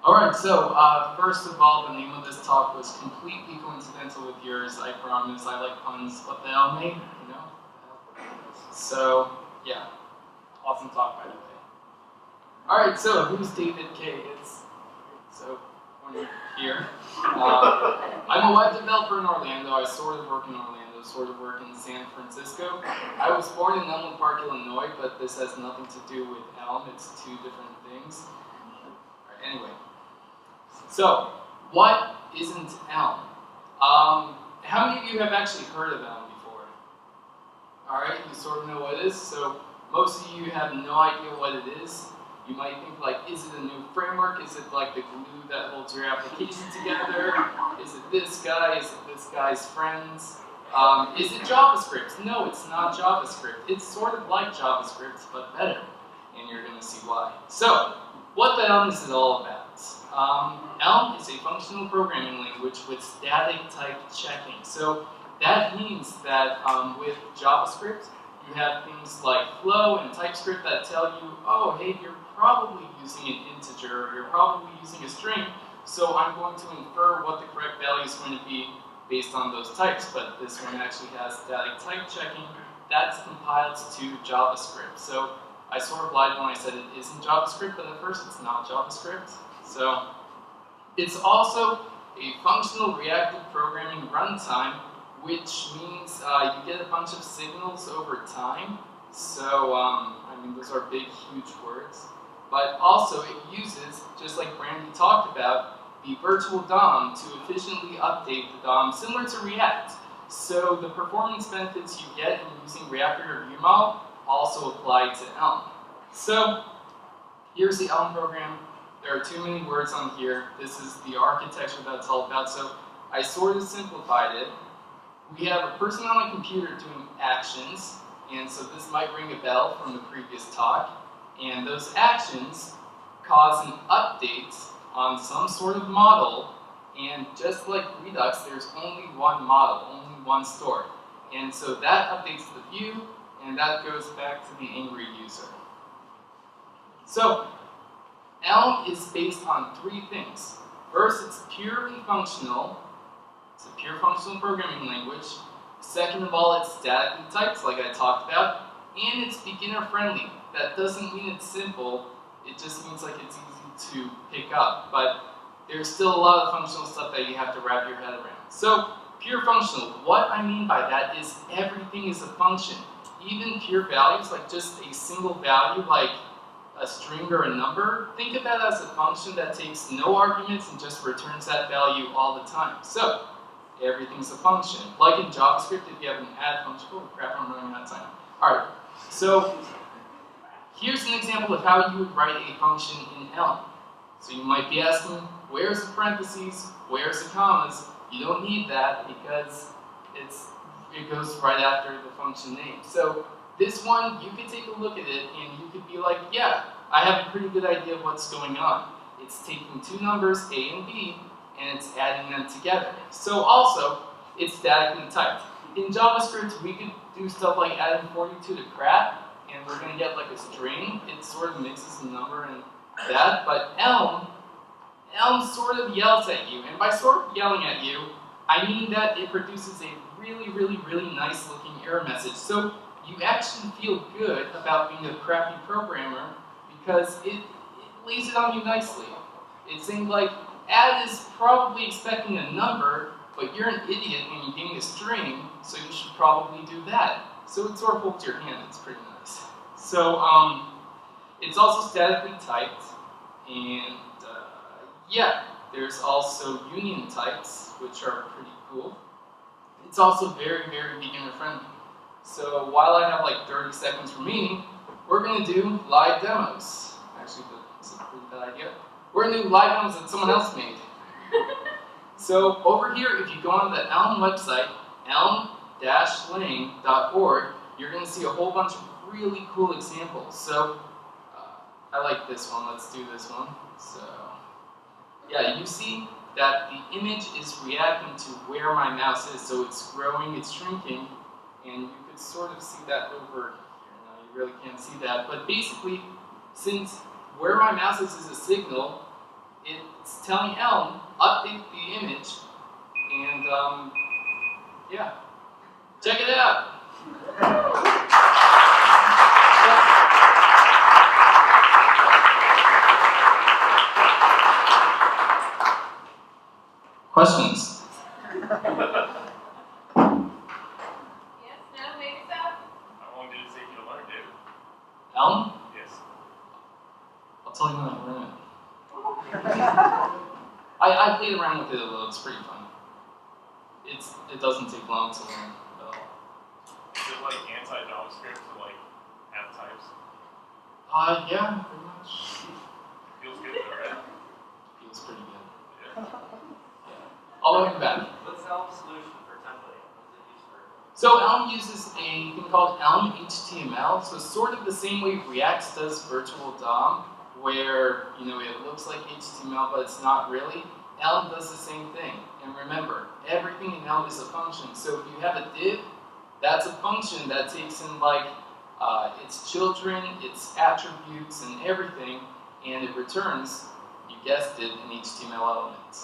Alright, so first of all, the name of this talk was completely coincidental with yours. I promise. I like puns. What the hell, mate? You know? So, yeah. Awesome talk, by the way. Alright, so who's David K? So when you're here. I'm a web developer in Orlando. I sort of work in Orlando, sort of work in San Francisco. I was born in Elmwood Park, Illinois, but this has nothing to do with Elm. It's two different things. Alright, anyway. So, what isn't Elm? How many of you have actually heard of Elm before? Alright, you sort of know what it is. So, most of you have no idea what it is. You might think like, is it a new framework? Is it like the glue that holds your application together? Is it this guy? Is it this guy's friends? Is it JavaScript? No, it's not JavaScript. It's sort of like JavaScript, but better. And you're going to see why. So, what the Elm is all about. Elm is a functional programming language with static type checking. So that means that with JavaScript, you have things like flow and TypeScript that tell you, oh, hey, you're probably using an integer, or you're probably using a string, so I'm going to infer what the correct value is going to be based on those types. But this one actually has static type checking. That's compiled to JavaScript. So I sort of lied when I said it isn't JavaScript, but at first it's not JavaScript. So it's also a functional reactive programming runtime, which means you get a bunch of signals over time. So, I mean, those are big, huge words. But also it uses, just like Brandy talked about, the virtual DOM to efficiently update the DOM, similar to React. So the performance benefits you get in using React or Vue model also apply to Elm. So here's the Elm program. There are too many words on here. This is the architecture that it's all about. So I sort of simplified it. We have a person on a computer doing actions, and so this might ring a bell from the previous talk. And those actions cause an update on some sort of model, and just like Redux, there's only one model, only one store. And so that updates the view, and that goes back to the angry user. So Elm is based on three things. First, it's purely functional. It's a pure functional programming language. Second of all, it's statically typed, like I talked about, and it's beginner friendly. That doesn't mean it's simple. It just means like it's easy to pick up. But there's still a lot of functional stuff that you have to wrap your head around. So, pure functional. What I mean by that is everything is a function. Even pure values, like just a single value, like a string or a number, think of that as a function that takes no arguments and just returns that value all the time. So, everything's a function. Like in JavaScript, if you have an add function, oh crap, I'm running out of time. Alright, so here's an example of how you would write a function in Elm. So you might be asking, where's the parentheses, where's the commas? You don't need that because it goes right after the function name. So this one, you could take a look at it and you could be like, yeah, I have a pretty good idea of what's going on. It's taking two numbers, A and B, and it's adding them together. So also, it's statically typed. In JavaScript, we could do stuff like adding 42 to crap, and we're going to get like a string. It sort of mixes the number and that, but Elm sort of yells at you. And by sort of yelling at you, I mean that it produces a really, really, really nice looking error message. So you actually feel good about being a crappy programmer because it lays it on you nicely. It's saying like, add is probably expecting a number, but you're an idiot and you're getting a string, so you should probably do that. So it sort of holds your hand. It's pretty nice. So it's also statically typed, and yeah, there's also union types, which are pretty cool. It's also very, very beginner friendly. So while I have like 30 seconds remaining, we're going to do live demos. Actually, that's a pretty bad idea. We're going to do live demos that someone else made. So over here, if you go on the Elm website, elm-lang.org, you're going to see a whole bunch of really cool examples. So I like this one. Let's do this one. So yeah, you see that the image is reacting to where my mouse is. So it's growing, it's shrinking, and you could sort of see that over here. Now you really can't see that, but basically, since where my mouse is a signal, it's telling Elm, update the image, and yeah, check it out. Questions? Yes, no, maybe so. How long did it take you to learn, David? Elm? Yes. I'll tell you when I learn it. I played around with it a little. It's pretty fun. It doesn't take long to learn at all. Is it like anti-JavaScript to like have types? Yeah, pretty much. Feels good though, right? Feels pretty good. Yeah. All the way back. What's Elm's solution for templating? What's it used for? So Elm uses a thing called Elm HTML. So sort of the same way React does virtual DOM, where it looks like HTML, but it's not really. Elm does the same thing. And remember, everything in Elm is a function. So if you have a div, that's a function that takes in like its children, its attributes, and everything, and it returns, you guessed it, an HTML element.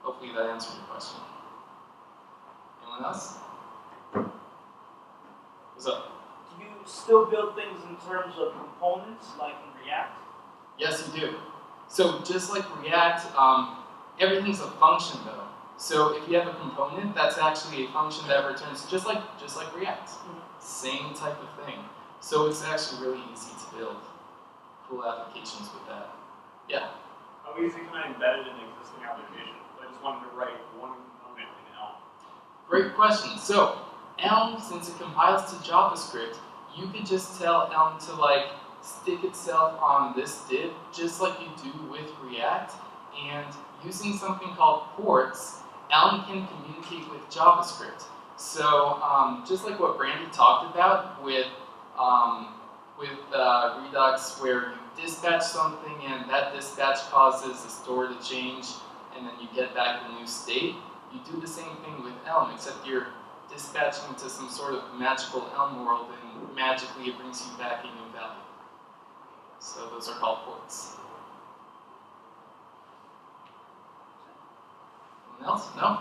Hopefully that answered your question. Anyone else? What's up? Do you still build things in terms of components, like in React? Yes, you do. So just like React, everything's a function though. So if you have a component, that's actually a function that returns just like React. Same type of thing. So it's actually really easy to build cool applications with that. Yeah? How easy can I embed it in an existing application? I just wanted to write one component in Elm. Great question. So Elm, since it compiles to JavaScript, you could just tell Elm to like stick itself on this div, just like you do with React, and using something called ports, Elm can communicate with JavaScript. So just like what Brandy talked about with Redux, where you dispatch something and that dispatch causes the store to change, and then you get back a new state, you do the same thing with Elm, except you're dispatching into some sort of magical Elm world, and magically it brings you back a new value. So those are called ports. Anyone else? No?